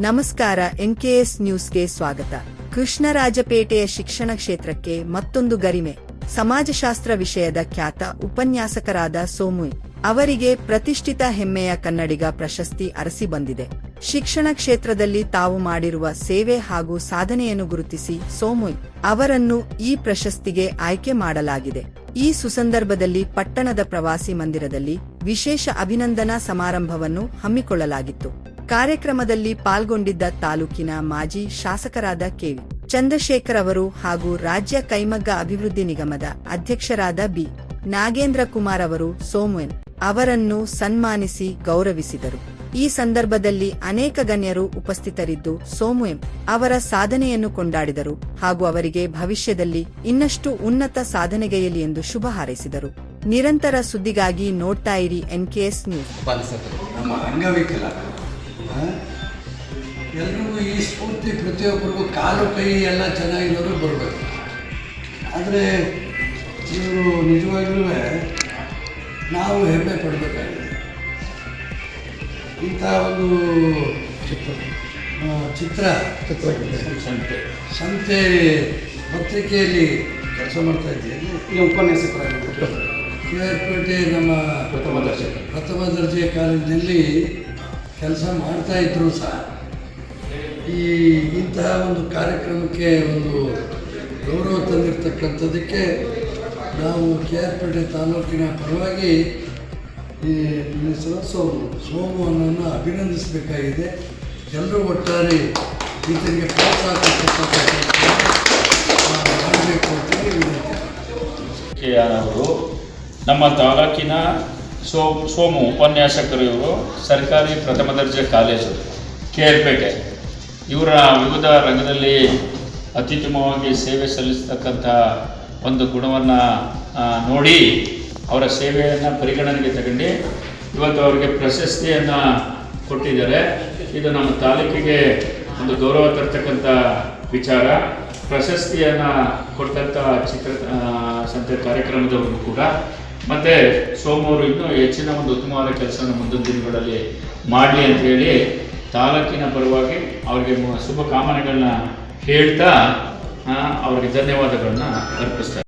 ನಮಸ್ಕಾರ. NKS ನ್ಯೂಸ್ಗೆ ಸ್ವಾಗತ. ಕೃಷ್ಣರಾಜಪೇಟೆಯ ಶಿಕ್ಷಣ ಕ್ಷೇತ್ರಕ್ಕೆ ಮತ್ತೊಂದು ಗರಿಮೆ. ಸಮಾಜಶಾಸ್ತ್ರ ವಿಷಯದ ಖ್ಯಾತ ಉಪನ್ಯಾಸಕರಾದ ಸೋಮು ಅವರಿಗೆ ಪ್ರತಿಷ್ಠಿತ ಹೆಮ್ಮೆಯ ಕನ್ನಡಿಗ ಪ್ರಶಸ್ತಿ ಅರಸಿ ಬಂದಿದೆ. ಶಿಕ್ಷಣ ಕ್ಷೇತ್ರದಲ್ಲಿ ತಾವು ಮಾಡಿರುವ ಸೇವೆ ಹಾಗೂ ಸಾಧನೆಯನ್ನು ಗುರುತಿಸಿ ಸೋಮು ಅವರನ್ನು ಈ ಪ್ರಶಸ್ತಿಗೆ ಆಯ್ಕೆ ಮಾಡಲಾಗಿದೆ. ಈ ಸುಸಂದರ್ಭದಲ್ಲಿ ಪಟ್ಟಣದ ಪ್ರವಾಸಿ ಮಂದಿರದಲ್ಲಿ ವಿಶೇಷ ಅಭಿನಂದನಾ ಸಮಾರಂಭವನ್ನು ಹಮ್ಮಿಕೊಳ್ಳಲಾಗಿತ್ತು. ಕಾರ್ಯಕ್ರಮದಲ್ಲಿ ಪಾಲ್ಗೊಂಡಿದ್ದ ತಾಲೂಕಿನ ಮಾಜಿ ಶಾಸಕರಾದ ಕೆವಿ ಚಂದ್ರಶೇಖರ್ ಅವರು ಹಾಗೂ ರಾಜ್ಯ ಕೈಮಗ್ಗ ಅಭಿವೃದ್ಧಿ ನಿಗಮದ ಅಧ್ಯಕ್ಷರಾದ ಬಿ ನಾಗೇಂದ್ರ ಕುಮಾರ್ ಅವರು ಸೋಮು ಅವರನ್ನು ಸನ್ಮಾನಿಸಿ ಗೌರವಿಸಿದರು. ಈ ಸಂದರ್ಭದಲ್ಲಿ ಅನೇಕ ಗಣ್ಯರು ಉಪಸ್ಥಿತರಿದ್ದು ಸೋಮು ಅವರ ಸಾಧನೆಯನ್ನು ಕೊಂಡಾಡಿದರು ಹಾಗೂ ಅವರಿಗೆ ಭವಿಷ್ಯದಲ್ಲಿ ಇನ್ನಷ್ಟು ಉನ್ನತ ಸಾಧನೆಗೈಯಲಿ ಎಂದು ಶುಭ ಹಾರೈಸಿದರು. ನಿರಂತರ ಸುದ್ದಿಗಾಗಿ ನೋಡ್ತಾ ಇರಿ NKS ನ್ಯೂಸ್. ಎಲ್ರಿಗೂ ಈ ಸ್ಫೂರ್ತಿ ಪ್ರತಿಯೊಬ್ಬರಿಗೂ ಕಾಲು ಕೈ ಎಲ್ಲ ಚೆನ್ನಾಗಿರೋರು ಬರಬೇಕು. ಆದರೆ ಇವರು ನಿಜವಾಗ್ಲೂ ನಾವು ಹೆಮ್ಮೆ ಪಡಬೇಕಾಗಿದೆ. ಇಂಥ ಒಂದು ಸಂತೆ ಪತ್ರಿಕೆಯಲ್ಲಿ ಕೆಲಸ ಮಾಡ್ತಾ ಇದ್ದೀವಿ. ಉಪನ್ಯಾಸಕರಾಗಿದ್ದು KR ನಮ್ಮ ಪ್ರಥಮ ದರ್ಜೆ ಕಾಲೇಜಿನಲ್ಲಿ ಕೆಲಸ ಮಾಡ್ತಾಯಿದ್ರು ಸಹ ಇಂತಹ ಒಂದು ಕಾರ್ಯಕ್ರಮಕ್ಕೆ ಒಂದು ಗೌರವ ತಂದಿರತಕ್ಕಂಥದ್ದಕ್ಕೆ ನಾವು KR ತಾಲೂಕಿನ ಪರವಾಗಿ ಸೋಮು ಅನ್ನೋನ್ನು ಅಭಿನಂದಿಸಬೇಕಾಗಿದೆ. ಎಲ್ಲರೂ ಒಟ್ಟಾರೆ ಈತನಿಗೆ ಪ್ರೋತ್ಸಾಹ ಮಾಡಬೇಕು ಅಂತೇಳಿ ವಿನಂತಿ. ಅವರು ನಮ್ಮ ತಾಲೂಕಿನ ಸೋಮು ಉಪನ್ಯಾಸಕರು. ಇವರು ಸರ್ಕಾರಿ ಪ್ರಥಮ ದರ್ಜೆ ಕಾಲೇಜು KR. ಇವರ ವಿವಿಧ ರಂಗದಲ್ಲಿ ಅತ್ಯುತ್ತಮವಾಗಿ ಸೇವೆ ಸಲ್ಲಿಸ್ತಕ್ಕಂಥ ಒಂದು ಗುಣವನ್ನು ನೋಡಿ ಅವರ ಸೇವೆಯನ್ನು ಪರಿಗಣನೆಗೆ ತಗೊಂಡು ಇವತ್ತು ಅವರಿಗೆ ಪ್ರಶಸ್ತಿಯನ್ನು ಕೊಟ್ಟಿದ್ದಾರೆ. ಇದು ನಮ್ಮ ತಾಲೂಕಿಗೆ ಒಂದು ಗೌರವ ತರ್ತಕ್ಕಂಥ ವಿಚಾರ. ಪ್ರಶಸ್ತಿಯನ್ನು ಕೊಟ್ಟಂಥ ಸಂತೆ ಕಾರ್ಯಕ್ರಮದವರು ಕೂಡ ಮತ್ತು ಸೋಮು ಅವರು ಇನ್ನೂ ಹೆಚ್ಚಿನ ಒಂದು ಉತ್ತಮವಾದ ಕೆಲಸವನ್ನು ಮುಂದಿನ ದಿನಗಳಲ್ಲಿ ಮಾಡಲಿ ಅಂತ ಹೇಳಿ ತಾಲೂಕಿನ ಪರವಾಗಿ ಅವರಿಗೆ ಶುಭ ಕಾಮನೆಗಳನ್ನ ಹೇಳ್ತಾ ಅವರಿಗೆ ಧನ್ಯವಾದಗಳನ್ನ ಅರ್ಪಿಸ್ತಾರೆ.